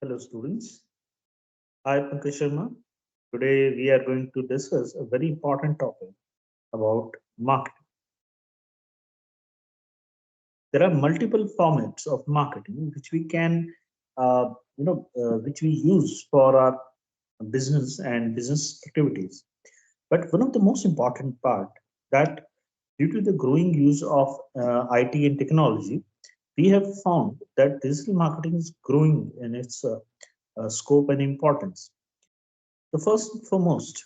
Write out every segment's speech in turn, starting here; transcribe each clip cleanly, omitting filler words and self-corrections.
Hello students, I am Pankaj Sharma. Today we are going to discuss a very important topic about marketing. There are multiple formats of marketing which we can, which we use for our business and business activities. But one of the most important part that due to the growing use of IT and technology, we have found that digital marketing is growing in its scope and importance. The first and foremost,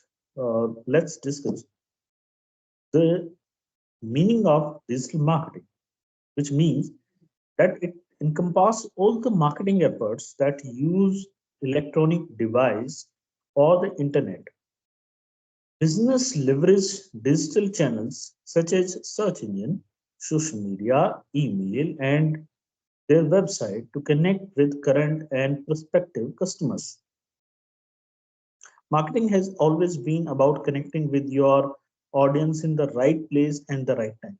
let's discuss the meaning of digital marketing, which means that it encompasses all the marketing efforts that use electronic device or the internet. Business leverage digital channels such as search engine, social media, email, and their website to connect with current and prospective customers. Marketing has always been about connecting with your audience in the right place and the right time.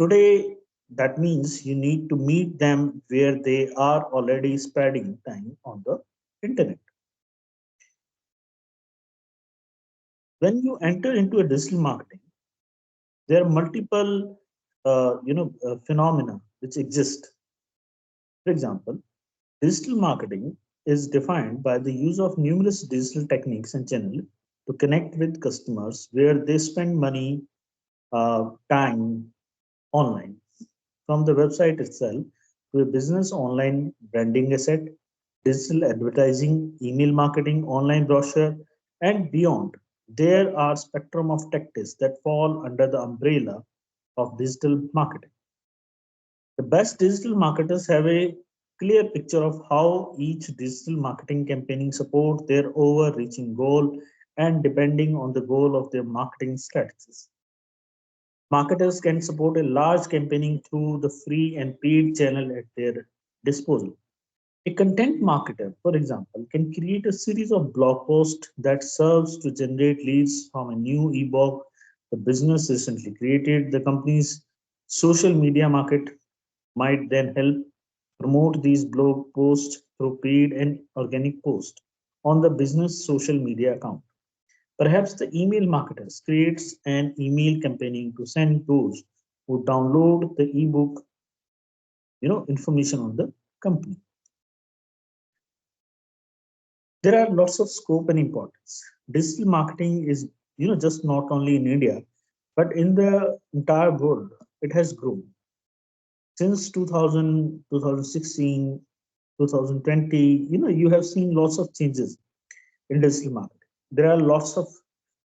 Today, that means you need to meet them where they are already spending time on the internet. When you enter into a digital marketing, there are multiple phenomena which exist. For example, digital marketing is defined by the use of numerous digital techniques and channels to connect with customers where they spend money, time online. From the website itself to a business online branding asset, digital advertising, email marketing, online brochure, and beyond. There are spectrum of tactics that fall under the umbrella of digital marketing. The best digital marketers have a clear picture of how each digital marketing campaign support their overreaching goal and depending on the goal of their marketing strategies. Marketers can support a large campaigning through the free and paid channel at their disposal. A content marketer, for example, can create a series of blog posts that serves to generate leads from a new ebook the business recently created. The company's social media market might then help promote these blog posts through paid and organic posts on the business social media account. Perhaps the email marketers creates an email campaign to send those who download the ebook, information on the company. There are lots of scope and importance. Digital marketing is, just not only in India, but in the entire world. It has grown since 2000, 2016, 2020. You have seen lots of changes in digital marketing. There are lots of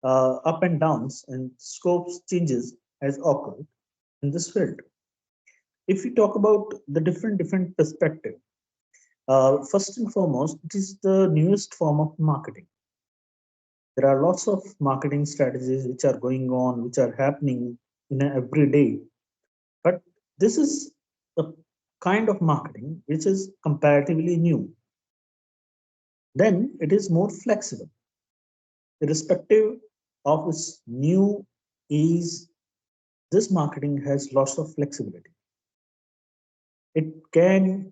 up and downs and scopes changes has occurred in this field. If we talk about the different perspective, first and foremost, it is the newest form of marketing. There are lots of marketing strategies which are going on, which are happening in a every day. But this is a kind of marketing which is comparatively new. Then it is more flexible, irrespective of its new is. This marketing has lots of flexibility. It can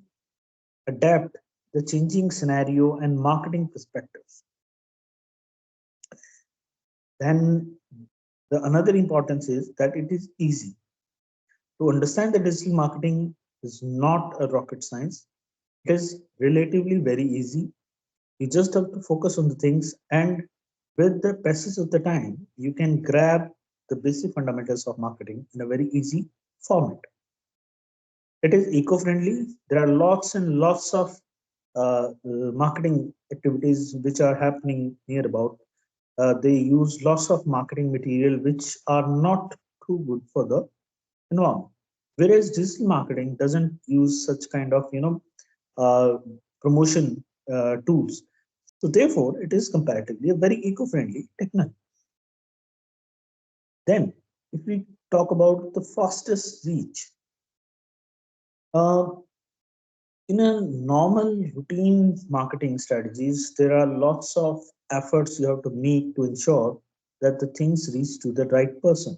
adapt the changing scenario and marketing perspectives. Then the another importance is that it is easy to understand. The digital marketing is not a rocket science. It is relatively very easy. You just have to focus on the things, and with the passage of the time, you can grab the basic fundamentals of marketing in a very easy format. It is eco-friendly. There are lots and lots of marketing activities which are happening near about. They use lots of marketing material which are not too good for the environment. Whereas digital marketing doesn't use such kind of uh, promotion tools. So therefore, it is comparatively a very eco-friendly technology. Then, if we talk about the fastest reach, uh, in a normal routine marketing strategies, there are lots of efforts you have to make to ensure that the things reach to the right person.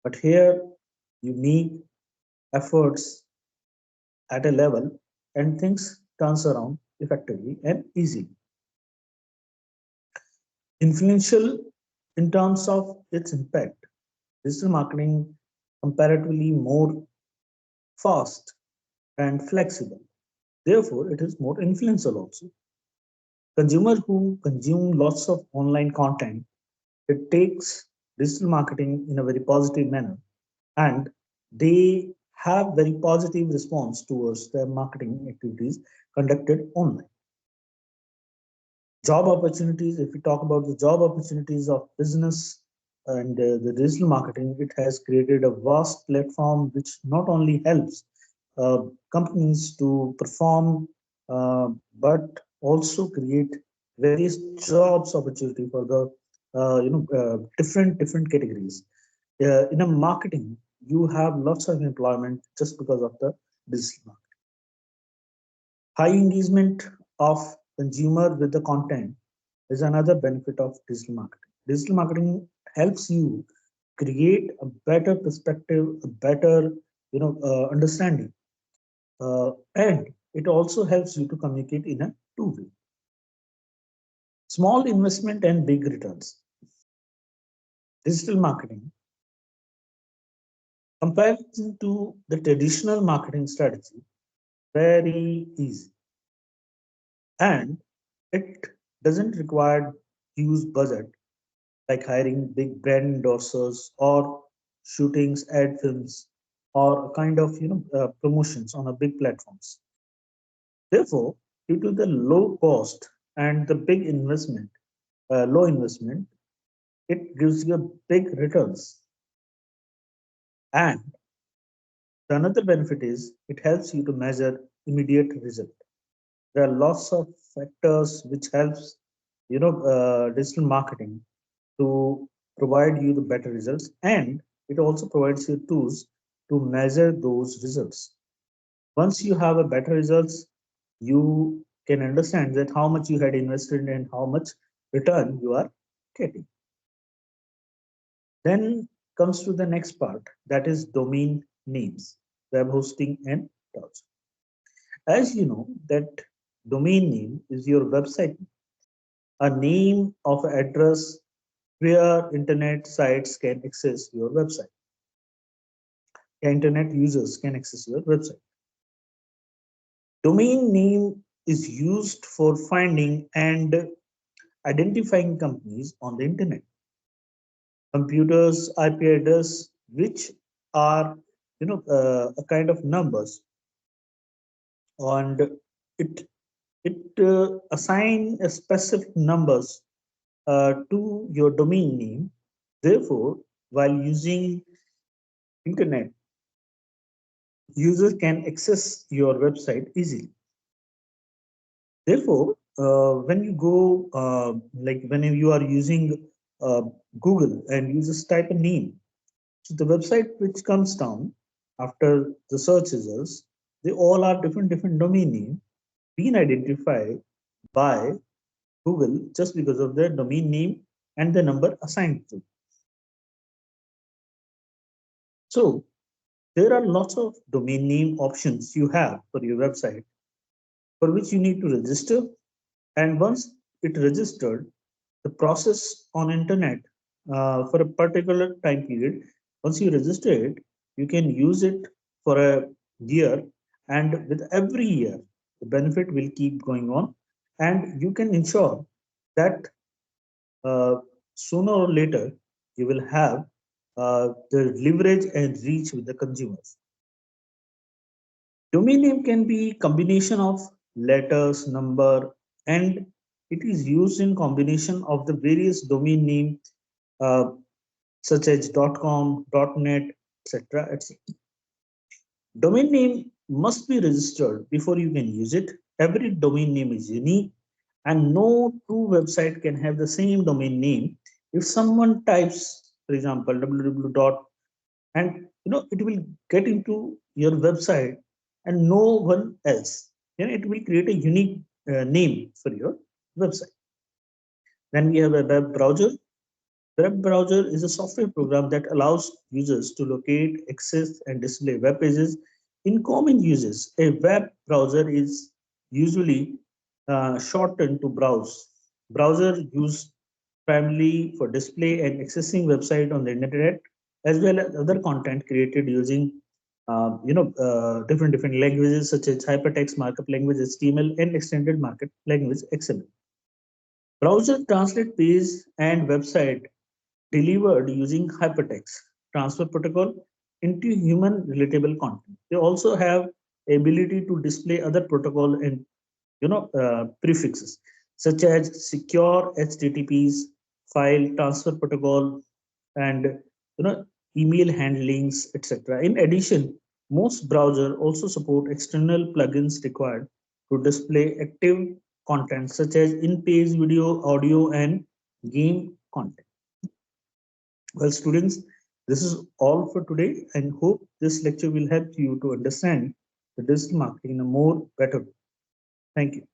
But here, you make efforts at a level and things turns around effectively and easily. Influential in terms of its impact, digital marketing comparatively more fast and flexible. Therefore, it is more influential also. Consumers who consume lots of online content, it takes digital marketing in a very positive manner, and they have very positive response towards their marketing activities conducted online. Job opportunities, if we talk about the job opportunities of business and the digital marketing, it has created a vast platform which not only helps uh, companies to perform, but also create various jobs opportunity for the different categories. In a marketing, you have lots of employment just because of the digital marketing. High engagement of consumer with the content is another benefit of digital marketing. Digital marketing helps you create a better perspective, a better understanding, and it also helps you to communicate in a two-way. Small investment and big returns. Digital marketing, comparison to the traditional marketing strategy, very easy, and it doesn't require huge budget like hiring big brand endorsers or shootings ad films or kind of promotions on a big platforms. Therefore, due to the low cost and the big investment, low investment, it gives you big returns. And the another benefit is it helps you to measure immediate result. There are lots of factors which helps digital marketing to provide you the better results, and it also provides you tools to measure those results. Once you have a better results, you can understand that how much you had invested and how much return you are getting. Then comes to the next part, that is domain names, web hosting and browser. As you know that domain name is your website, a name of address where internet sites can access your website. Internet users can access your website. Domain name is used for finding and identifying companies on the internet. Computers, IP address, which are a kind of numbers, and it assign a specific numbers to your domain name. Therefore, while using internet, users can access your website easily. Therefore, when you go like when you are using uh, Google and you just type a name, so the website which comes down after the search results, they all are different domain name being identified by Google just because of their domain name and the number assigned to. So there are lots of domain name options you have for your website for which you need to register. And once it registered, the process on internet for a particular time period, once you register it, you can use it for a year, and with every year, the benefit will keep going on, and you can ensure that uh, sooner or later you will have the leverage and reach with the consumers. Domain name can be combination of letters, number, and it is used in combination of the various domain name uh, such as .com, .net, etc. etc. Domain name must be registered before you can use it. Every domain name is unique, and no two website can have the same domain name. If someone types, for example, www. and it will get into your website and no one else, it will create a unique name for your website. Then we have a web browser. Web browser is a software program that allows users to locate, access, and display web pages. In common uses, a web browser is usually shortened to browse. Browser used primarily for display and accessing website on the internet, as well as other content created using different languages such as hypertext markup language HTML and extended markup language XML. Browser translate page and website delivered using hypertext transfer protocol into human relatable content. They also have ability to display other protocol and prefixes such as secure HTTPs, file transfer protocol, and email handlings, etc. In addition, most browsers also support external plugins required to display active content such as in-page video, audio, and game content. Well, students, this is all for today, and hope this lecture will help you to understand the digital marketing in a more better way. Thank you.